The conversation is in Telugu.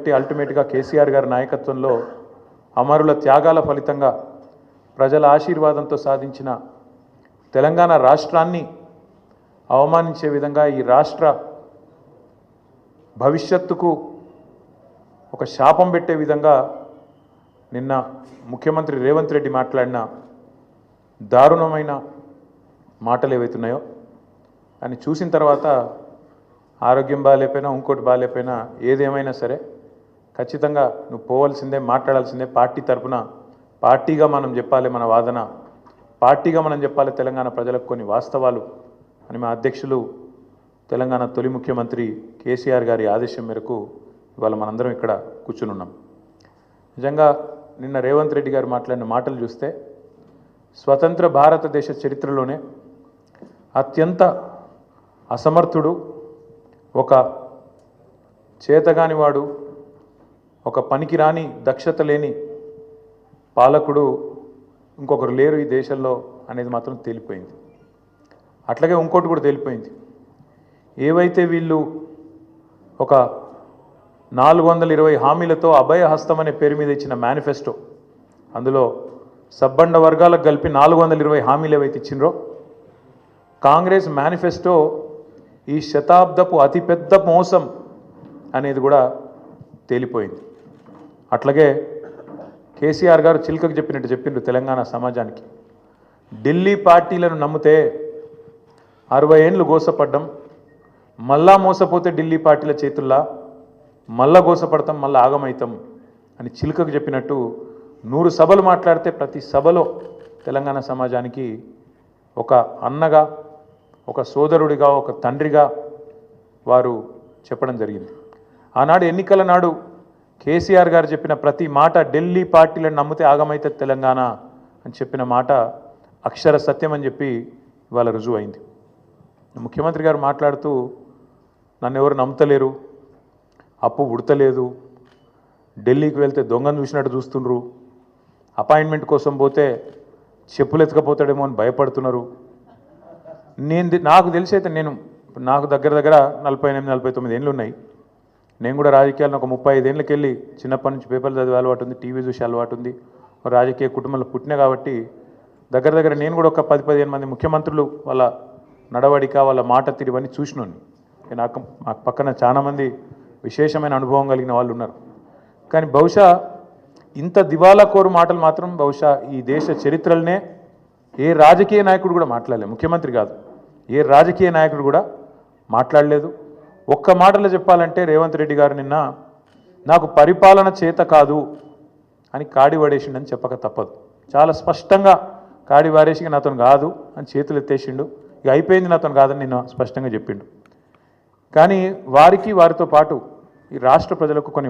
మొదలుపెట్టి అల్టిమేట్గా కేసీఆర్ గారి నాయకత్వంలో అమరుల త్యాగాల ఫలితంగా ప్రజల ఆశీర్వాదంతో సాధించిన తెలంగాణ రాష్ట్రాన్ని అవమానించే విధంగా ఈ రాష్ట్ర భవిష్యత్తుకు ఒక శాపం పెట్టే విధంగా నిన్న ముఖ్యమంత్రి రేవంత్ రెడ్డి మాట్లాడిన దారుణమైన మాటలు ఏవైతున్నాయో అని చూసిన తర్వాత ఆరోగ్యం బాగాలేకపోయినా ఇంకోటి బాగాలేకపోయినా ఏదేమైనా సరే ఖచ్చితంగా నువ్వు పోవాల్సిందే, మాట్లాడాల్సిందే. పార్టీ తరపున పార్టీగా మనం చెప్పాలి మన వాదన, పార్టీగా మనం చెప్పాలి తెలంగాణ ప్రజలకు కొన్ని వాస్తవాలు అని మా అధ్యక్షులు తెలంగాణ తొలి ముఖ్యమంత్రి కేసీఆర్ గారి ఆదేశం మేరకు ఇవాళ మనందరం ఇక్కడ కూర్చుని ఉన్నాం. నిజంగా నిన్న రేవంత్ రెడ్డి గారు మాట్లాడిన మాటలు చూస్తే స్వతంత్ర భారతదేశ చరిత్రలోనే అత్యంత అసమర్థుడు, ఒక చేతగానివాడు, ఒక పనికిరాని దక్షత లేని పాలకుడు ఇంకొకరు లేరు ఈ దేశంలో అనేది మాత్రం తేలిపోయింది. అట్లాగే ఇంకోటి కూడా తేలిపోయింది. ఏవైతే వీళ్ళు ఒక 420 హామీలతో అభయహస్తం అనే పేరు మీద ఇచ్చిన మేనిఫెస్టో, అందులో సబ్బండ వర్గాలకు కలిపి 420 హామీలు ఏవైతే ఇచ్చినరో కాంగ్రెస్ మేనిఫెస్టో ఈ శతాబ్దపు అతిపెద్ద మోసం అనేది కూడా తేలిపోయింది. అట్లాగే కేసీఆర్ గారు చిలుకకు చెప్పినట్టు చెప్పిండ్రు తెలంగాణ సమాజానికి. ఢిల్లీ పార్టీలను నమ్మితే 60 ఏళ్ళు గోసపడ్డం, మళ్ళా మోసపోతే ఢిల్లీ పార్టీల చేతుల్లా మళ్ళా గోసపడతాం, మళ్ళీ ఆగమవుతాం అని చిలుకకు చెప్పినట్టు 100 సభలు మాట్లాడితే ప్రతి సభలో తెలంగాణ సమాజానికి ఒక అన్నగా, ఒక సోదరుడిగా, ఒక తండ్రిగా వారు చెప్పడం జరిగింది. ఆనాడు ఎన్నికల నాడు కేసీఆర్ గారు చెప్పిన ప్రతి మాట ఢిల్లీ పార్టీలను నమ్మితే ఆగమైతే తెలంగాణ అని చెప్పిన మాట అక్షర సత్యం అని చెప్పి ఇవాళ రుజువు అయింది. ముఖ్యమంత్రి గారు మాట్లాడుతూ నన్ను ఎవరు నమ్ముతలేరు, అప్పు ఉడతలేదు, ఢిల్లీకి వెళ్తే దొంగను చూసినట్టు చూస్తుండ్రు, అపాయింట్మెంట్ కోసం పోతే చెప్పులు ఎత్తుకపోతాడేమో అని భయపడుతున్నారు. నాకు తెలిసైతే నాకు దగ్గర 48-49 ఏళ్ళు ఉన్నాయి. నేను కూడా రాజకీయాలను ఒక 35 ఏళ్ళకి వెళ్ళి చిన్నప్పటి నుంచి పేపర్లు చదివే అలవాటు ఉంది, టీవీ చూసే అలవాటు ఉంది, రాజకీయ కుటుంబంలో పుట్టినా కాబట్టి దగ్గర నేను కూడా ఒక 10-15 మంది ముఖ్యమంత్రులు వాళ్ళ నడవడిక, వాళ్ళ మాట తీరువని చూసినాను. నాకు పక్కన చాలామంది విశేషమైన అనుభవం కలిగిన వాళ్ళు ఉన్నారు. కానీ బహుశా ఇంత దివాలా కోరు మాటలు మాత్రం బహుశా ఈ దేశ చరిత్రలనే ఏ రాజకీయ నాయకుడు కూడా మాట్లాడలేదు. ముఖ్యమంత్రి కాదు, ఏ రాజకీయ నాయకుడు కూడా మాట్లాడలేదు. ఒక్క మాటలో చెప్పాలంటే రేవంత్ రెడ్డి గారు నిన్న నాకు పరిపాలన చేత కాదు అని కాడి పడేసిండని చెప్పక తప్పదు. చాలా స్పష్టంగా కాడి వారేసి నాతో కాదు అని చేతులు ఎత్తేసిండు. ఇక అయిపోయింది, నాతో కాదని నిన్న స్పష్టంగా చెప్పిండు. కానీ వారితో పాటు ఈ రాష్ట్ర ప్రజలకు కొన్ని